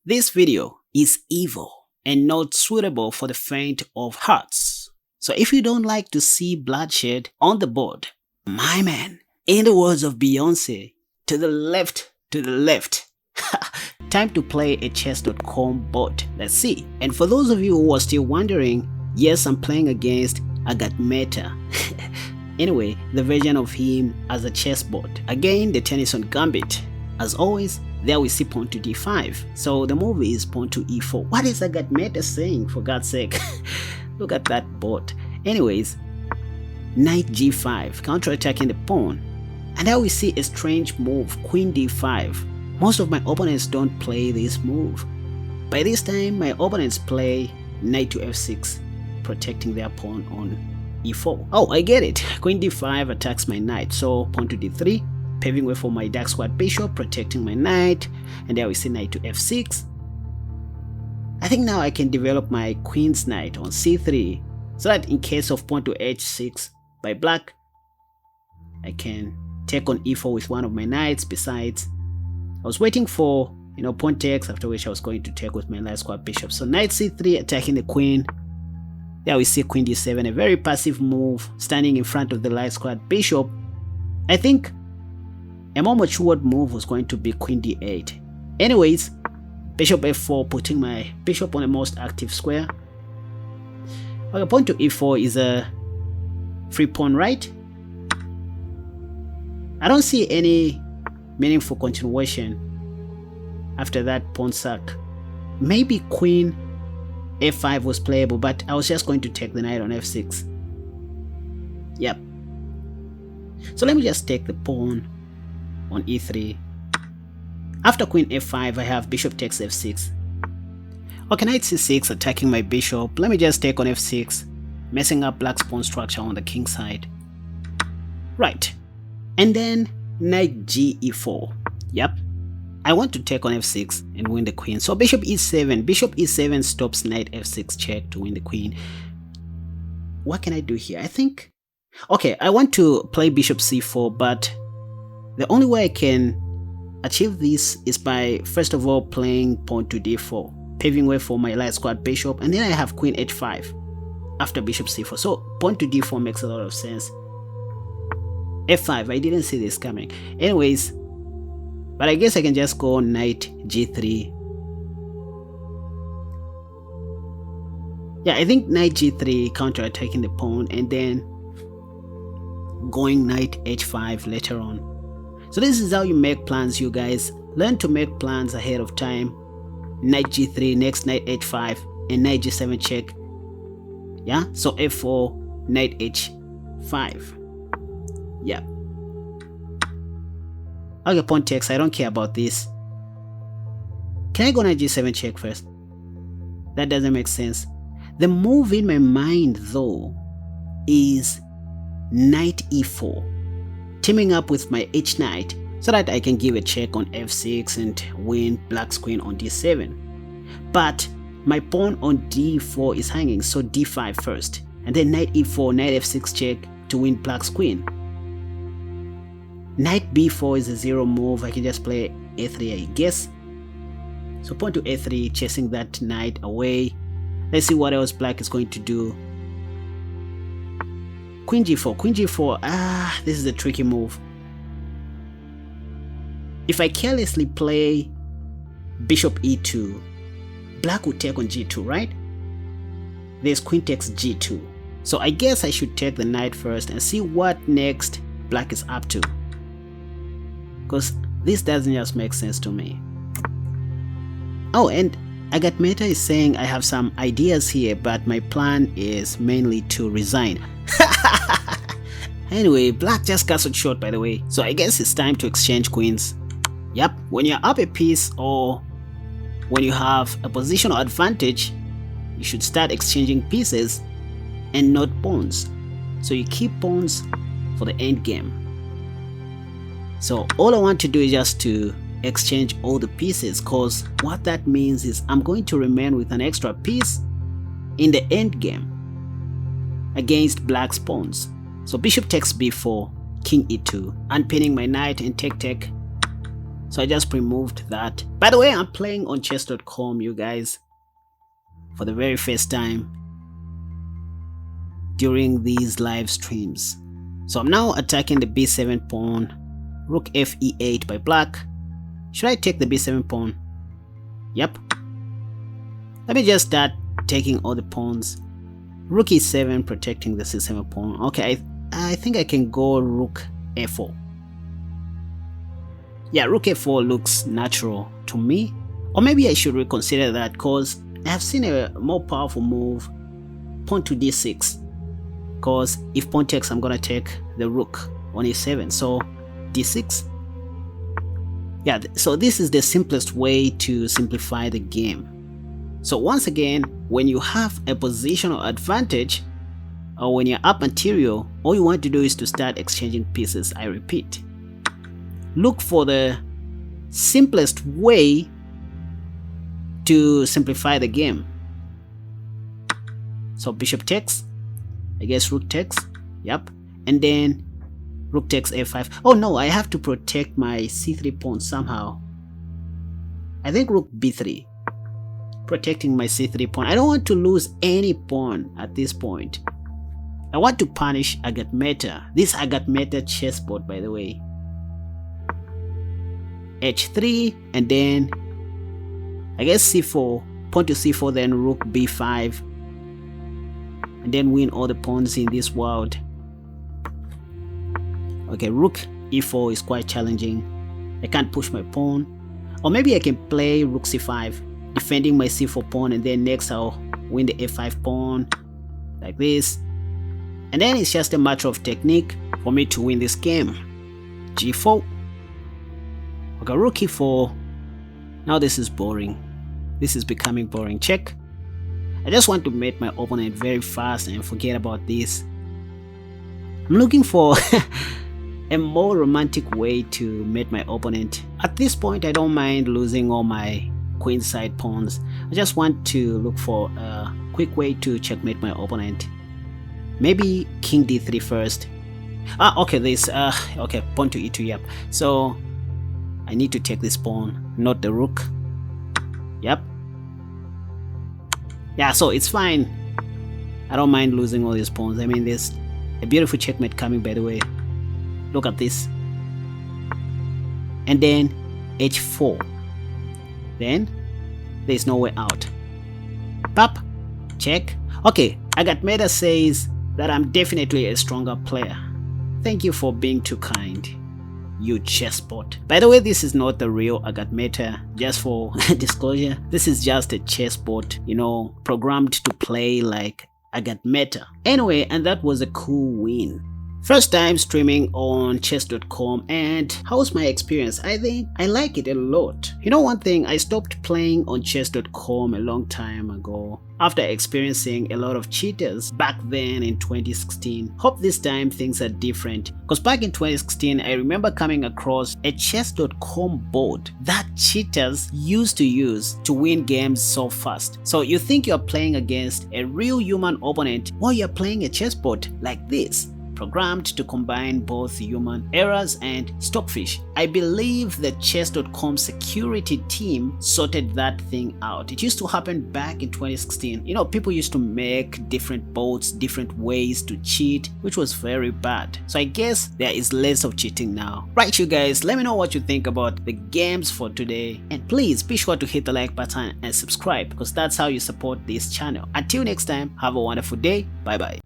This video is evil and not suitable for the faint of hearts. So if you don't like to see bloodshed on the board, my man, in the words of Beyonce, to the left, to the left. Time to play a chess.com board. Let's see. And for those of you who are still wondering, yes, I'm playing against Agadmator. Anyway, the version of him as a chessboard. Again, the tennis on Gambit. As always, there we see pawn to d5. So the move is pawn to e4. What is Agadmator saying, for God's sake? Look at that board. Anyways, knight g5, counter-attacking the pawn. And now we see a strange move, queen d5. Most of my opponents don't play this move. By this time, my opponents play knight to f6, protecting their pawn on e4. Oh, I get it. Queen d5 attacks my knight, so pawn to d3, paving way for my dark squad bishop, protecting my knight. And there we see knight to f6. I think now I can develop my queen's knight on c3, so that in case of pawn to h6 by black, I can take on e4 with one of my knights. Besides, I was waiting for, pawn takes, after which I was going to take with my light squad bishop. So knight c3 attacking the queen. There we see queen d7, a very passive move, standing in front of the light squad bishop. I think a more matured move was going to be queen d8. Anyways, bishop f4, putting my bishop on the most active square. Okay, pawn to e4 is a free pawn, right? I don't see any meaningful continuation after that pawn sack. Maybe queen f5 was playable, but I was just going to take the knight on f6. Yep. So let me just take the pawn on e3. After queen f5, I have bishop takes f6. Okay, knight c6 attacking my bishop. Let me just take on f6, messing up black's pawn structure on the king side. Right. And then knight e4. Yep. I want to take on f6 and win the queen. So bishop e7. Bishop e7 stops knight f6 check to win the queen. What can I do here? I think... Okay, I want to play bishop c4, but the only way I can achieve this is by, first of all, playing pawn to d4, paving way for my light squad bishop, and then I have queen h5 after bishop c4. So pawn to d4 makes a lot of sense. f5, I didn't see this coming. Anyways, but I guess I can just go knight g3. Yeah, I think knight g3, counter-attacking the pawn, and then going knight h5 later on. So this is how you make plans, you guys. Learn to make plans ahead of time. Knight g3, next knight h5, and knight g7 check. Yeah, so f4, knight h5. Yeah. Okay, pawn takes. I don't care about this. Can I go knight g7 check first? That doesn't make sense. The move in my mind, though, is knight e4, teaming up with my h knight so that I can give a check on f6 and win black's queen on d7. But my pawn on d4 is hanging, so d5 first, and then knight e4, knight f6 check to win black's queen. Knight b4 is a zero move. I can just play a3, I guess. So pawn to a3, chasing that knight away. Let's see what else black is going to do. Queen g4, queen g4. This is a tricky move. If I carelessly play bishop e2, black would take on g2, right? There's queen takes g2. So I guess I should take the knight first and see what next black is up to, because this doesn't just make sense to me. Oh, and Agadmator is saying I have some ideas here, but my plan is mainly to resign. Anyway, black just castled short, by the way, so I guess it's time to exchange queens. Yep, when you're up a piece or when you have a positional advantage, you should start exchanging pieces and not pawns. So you keep pawns for the end game. So all I want to do is just to exchange all the pieces, because what that means is I'm going to remain with an extra piece in the end game against black's pawns. So bishop takes b4, king e2, unpinning my knight and take. So I just removed that. By the way, I'm playing on chess.com, you guys, for the very first time during these live streams. So I'm now attacking the b7 pawn, rook f e8 by black. Should I take the b7 pawn? Yep. Let me just start taking all the pawns. Rook e7 protecting the c7 pawn. Okay, I think I can go rook f4. Yeah, rook f4 looks natural to me. Or maybe I should reconsider that, because I have seen a more powerful move, pawn to d6. Because if pawn takes, I'm gonna take the rook on e7. So d6. Yeah, so this is the simplest way to simplify the game. So once again, when you have a positional advantage, or when you're up anterior, all you want to do is to start exchanging pieces. I repeat, look for the simplest way to simplify the game. So bishop takes, I guess rook takes, yep, and then rook takes f5. Oh no, I have to protect my c3 pawn somehow. I think rook b3, protecting my c3 pawn. I don't want to lose any pawn at this point. I want to punish Agadmator. This Agadmator chessboard, by the way. h3, and then I guess c4, pawn to c4, then rook b5, and then win all the pawns in this world. Okay, rook e4 is quite challenging. I can't push my pawn. Or maybe I can play rook c5, defending my c4 pawn, and then next I'll win the f5 pawn, like this. And then it's just a matter of technique for me to win this game. g4. Okay, rook e4. Now this is boring. This is becoming boring. Check. I just want to mate my opponent very fast and forget about this. I'm looking for a more romantic way to mate my opponent. At this point, I don't mind losing all my queenside pawns. I just want to look for a quick way to checkmate my opponent. Maybe king d3 first. Okay, this okay, pawn to e2, yep. So I need to take this pawn, not the rook. Yep. Yeah, so it's fine. I don't mind losing all these pawns. I mean, there's a beautiful checkmate coming, by the way. Look at this. And then h4. Then there's no way out. Pop. Check. Okay, Agadmator says that I'm definitely a stronger player. Thank you for being too kind, you chessbot. By the way, this is not the real Agadmator, just for disclosure. This is just a chessbot, you know, programmed to play like Agadmator. Anyway, and that was a cool win. First time streaming on chess.com, and how's my experience? I think I like it a lot. You know, one thing, I stopped playing on chess.com a long time ago after experiencing a lot of cheaters back then in 2016. Hope this time things are different, because back in 2016 I remember coming across a chess.com board that cheaters used to use to win games so fast. So you think you're playing against a real human opponent while you're playing a chessboard like this, programmed to combine both human errors and stockfish. I believe the chess.com security team sorted that thing out. It used to happen back in 2016. You know, people used to make different bots, different ways to cheat, which was very bad. So I guess there is less of cheating now. Right, you guys, let me know what you think about the games for today. And please be sure to hit the like button and subscribe, because that's how you support this channel. Until next time, have a wonderful day. Bye bye.